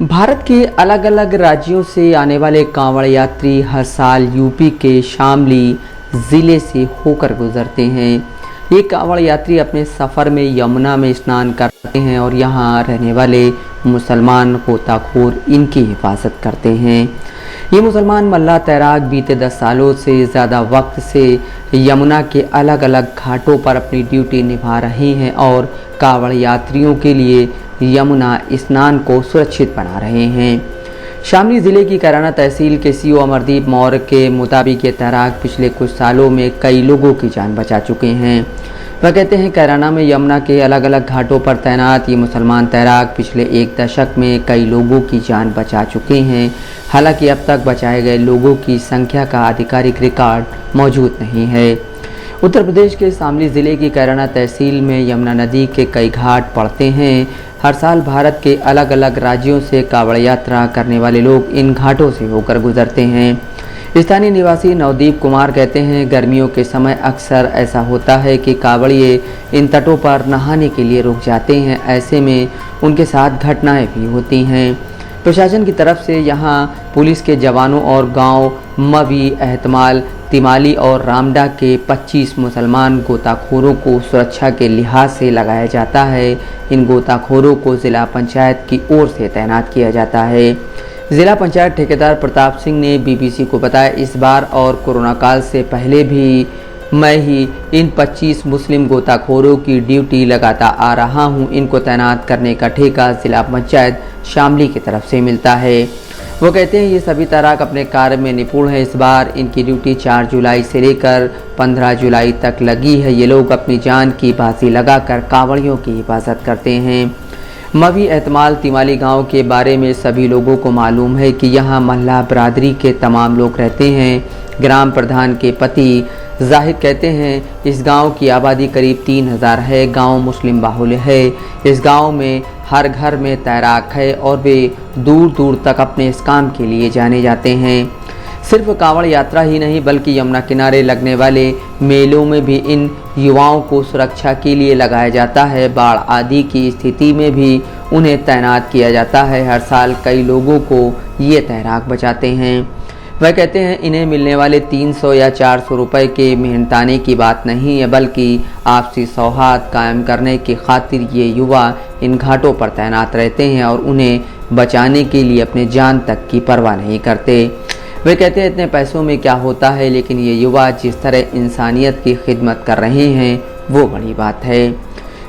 भारत के अलग अलग राज्यों से आने वाले कांवड़ यात्री हर साल यूपी के शामली ज़िले से होकर गुजरते हैं। ये कांवड़ यात्री अपने सफ़र में यमुना में स्नान करते हैं और यहाँ रहने वाले मुसलमान गोताखोर इनकी हिफाजत करते हैं। ये मुसलमान मल्लाह तैराक बीते 10 सालों से ज़्यादा वक्त से यमुना के अलग अलग घाटों पर अपनी ड्यूटी निभा रहे हैं और कांवड़ यात्रियों के लिए यमुना स्नान को सुरक्षित बना रहे हैं। शामली ज़िले की कैराना तहसील के सीओ अमरदीप मौर्य के मुताबिक ये तैराक पिछले कुछ सालों में कई लोगों की जान बचा चुके हैं। वह कहते हैं कैराना में यमुना के अलग अलग घाटों पर तैनात ये मुसलमान तैराक पिछले 1 दशक में कई लोगों की जान बचा चुके हैं। हालांकि अब तक बचाए गए लोगों की संख्या का आधिकारिक रिकॉर्ड मौजूद नहीं है। उत्तर प्रदेश के शामली ज़िले की कैराना तहसील में यमुना नदी के कई घाट पड़ते हैं। हर साल भारत के अलग अलग राज्यों से कांवड़ यात्रा करने वाले लोग इन घाटों से होकर गुजरते हैं। स्थानीय निवासी नवदीप कुमार कहते हैं, गर्मियों के समय अक्सर ऐसा होता है कि कांवड़िए इन तटों पर नहाने के लिए रुक जाते हैं। ऐसे में उनके साथ घटनाएं भी होती हैं। प्रशासन की तरफ से यहाँ पुलिस के जवानों और गांव मवी, एहतमाल, तिमाली और रामडा के 25 मुसलमान गोताखोरों को सुरक्षा के लिहाज से लगाया जाता है। इन गोताखोरों को जिला पंचायत की ओर से तैनात किया जाता है। जिला पंचायत ठेकेदार प्रताप सिंह ने बीबीसी को बताया, इस बार और कोरोना काल से पहले भी मैं ही इन 25 मुस्लिम गोताखोरों की ड्यूटी लगाता आ रहा हूं। इनको तैनात करने का ठेका जिला पंचायत शामली की तरफ से मिलता है। वो कहते हैं, ये सभी तैराक अपने कार्य में निपुण हैं। इस बार इनकी ड्यूटी 4 जुलाई से लेकर 15 जुलाई तक लगी है। ये लोग अपनी जान की बाजी लगाकर कांवड़ियों की हिफाजत करते हैं। मवी, एहतमाल, तिमाली गांव के बारे में सभी लोगों को मालूम है कि यहाँ मल्लाह बरादरी के तमाम लोग रहते हैं। ग्राम प्रधान के पति जाहिद कहते हैं, इस गांव की आबादी करीब 3000 है। गांव मुस्लिम बाहुल्य है। इस गांव में हर घर में तैराक है और वे दूर दूर तक अपने इस काम के लिए जाने जाते हैं। सिर्फ कांवड़ यात्रा ही नहीं बल्कि यमुना किनारे लगने वाले मेलों में भी इन युवाओं को सुरक्षा के लिए लगाया जाता है। बाढ़ आदि की स्थिति में भी उन्हें तैनात किया जाता है। हर साल कई लोगों को ये तैराक बचाते हैं। वह कहते हैं, इन्हें मिलने वाले 300 या 400 रुपए के मेहनताने की बात नहीं है, बल्कि आपसी सौहार्द कायम करने की खातिर ये युवा इन घाटों पर तैनात रहते हैं और उन्हें बचाने के लिए अपने जान तक की परवाह नहीं करते। वे कहते हैं, इतने पैसों में क्या होता है, लेकिन ये युवा जिस तरह इंसानियत की खिदमत कर रहे हैं वो बड़ी बात है।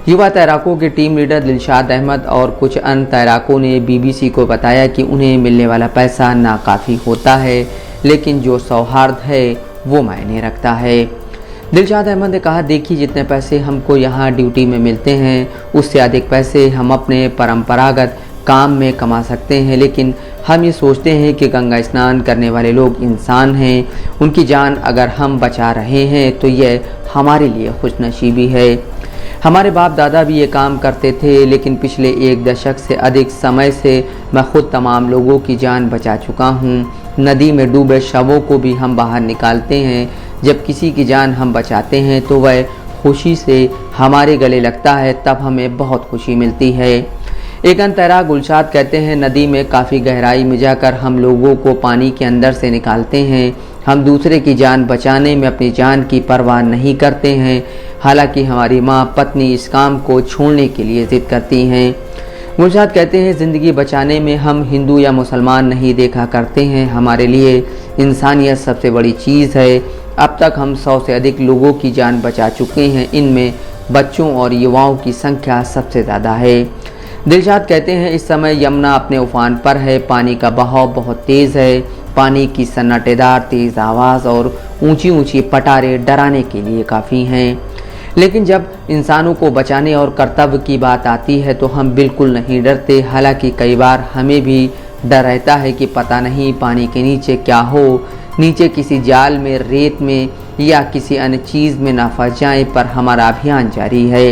युवा तैराकों के टीम लीडर दिलशाद अहमद और कुछ अन्य तैराकों ने बीबीसी को बताया कि उन्हें मिलने वाला पैसा नाकाफ़ी होता है, लेकिन जो सौहार्द है वो मायने रखता है। दिलशाद अहमद ने कहा, देखिए जितने पैसे हमको यहाँ ड्यूटी में मिलते हैं उससे अधिक पैसे हम अपने परंपरागत काम में कमा सकते हैं, लेकिन हम ये सोचते हैं कि गंगा स्नान करने वाले लोग इंसान हैं। उनकी जान अगर हम बचा रहे हैं तो यह हमारे लिए खुशनसीबी है। हमारे बाप दादा भी ये काम करते थे, लेकिन पिछले 1 दशक से अधिक समय से मैं खुद तमाम लोगों की जान बचा चुका हूँ। नदी में डूबे शवों को भी हम बाहर निकालते हैं। जब किसी की जान हम बचाते हैं तो वह खुशी से हमारे गले लगता है, तब हमें बहुत खुशी मिलती है। एक अन्य तैराक गुलशाद कहते हैं, नदी में काफ़ी गहराई में जाकर हम लोगों को पानी के अंदर से निकालते हैं। हम दूसरे की जान बचाने में अपनी जान की परवाह नहीं करते हैं। हालांकि हमारी माँ पत्नी इस काम को छोड़ने के लिए ज़िद करती हैं। गुलशाद कहते हैं, ज़िंदगी बचाने में हम हिंदू या मुसलमान नहीं देखा करते हैं। हमारे लिए इंसानियत सबसे बड़ी चीज़ है। अब तक हम 100 से अधिक लोगों की जान बचा चुके हैं। इनमें बच्चों और युवाओं की संख्या सबसे ज़्यादा है। दिलशाद कहते हैं, इस समय यमुना अपने उफान पर है। पानी का बहाव बहुत तेज़ है। पानी की सन्नाटेदार तेज़ आवाज़ और ऊंची ऊंची पटारें डराने के लिए काफ़ी हैं। लेकिन जब इंसानों को बचाने और कर्तव्य की बात आती है तो हम बिल्कुल नहीं डरते। हालांकि कई बार हमें भी डर रहता है कि पता नहीं पानी के नीचे क्या हो, नीचे किसी जाल में, रेत में या किसी अन्य चीज़ में ना फंस जाएं, पर हमारा अभियान जारी है।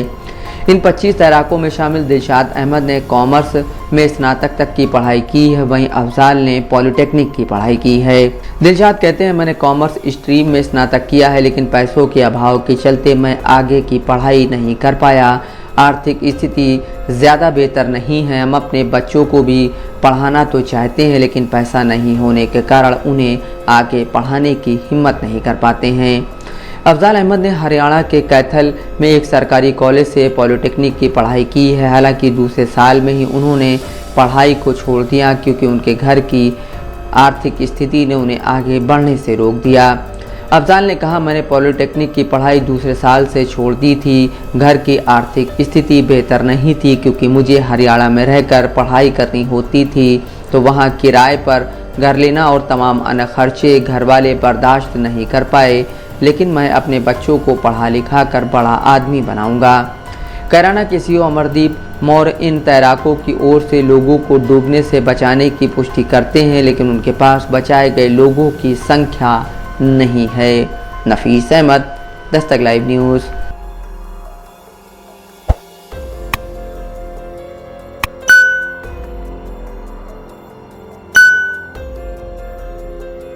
इन 25 तैराकों में शामिल दिलशाद अहमद ने कॉमर्स में स्नातक तक की पढ़ाई की है, वहीं अफजाल ने पॉलिटेक्निक की पढ़ाई की है। दिलशाद कहते हैं, मैंने कॉमर्स स्ट्रीम में स्नातक किया है, लेकिन पैसों के अभाव के चलते मैं आगे की पढ़ाई नहीं कर पाया। आर्थिक स्थिति ज़्यादा बेहतर नहीं है। हम अपने बच्चों को भी पढ़ाना तो चाहते हैं, लेकिन पैसा नहीं होने के कारण उन्हें आगे पढ़ाने की हिम्मत नहीं कर पाते हैं। अफजाल अहमद ने हरियाणा के कैथल में एक सरकारी कॉलेज से पॉलिटेक्निक की पढ़ाई की है। हालांकि दूसरे साल में ही उन्होंने पढ़ाई को छोड़ दिया क्योंकि उनके घर की आर्थिक स्थिति ने उन्हें आगे बढ़ने से रोक दिया। अफजाल ने कहा, मैंने पॉलिटेक्निक की पढ़ाई दूसरे साल से छोड़ दी थी। घर की आर्थिक स्थिति बेहतर नहीं थी क्योंकि मुझे हरियाणा में रहकर पढ़ाई करनी होती थी, तो वहाँ किराए पर घर लेना और तमाम अन्य खर्चे घर वाले बर्दाश्त नहीं कर पाए, लेकिन मैं अपने बच्चों को पढ़ा लिखा कर बड़ा आदमी बनाऊंगा। कैराना के सीईओ अमरदीप मौर्य इन तैराकों की ओर से लोगों को डूबने से बचाने की पुष्टि करते हैं, लेकिन उनके पास बचाए गए लोगों की संख्या नहीं है। नफीस अहमद, दस्तक लाइव न्यूज़।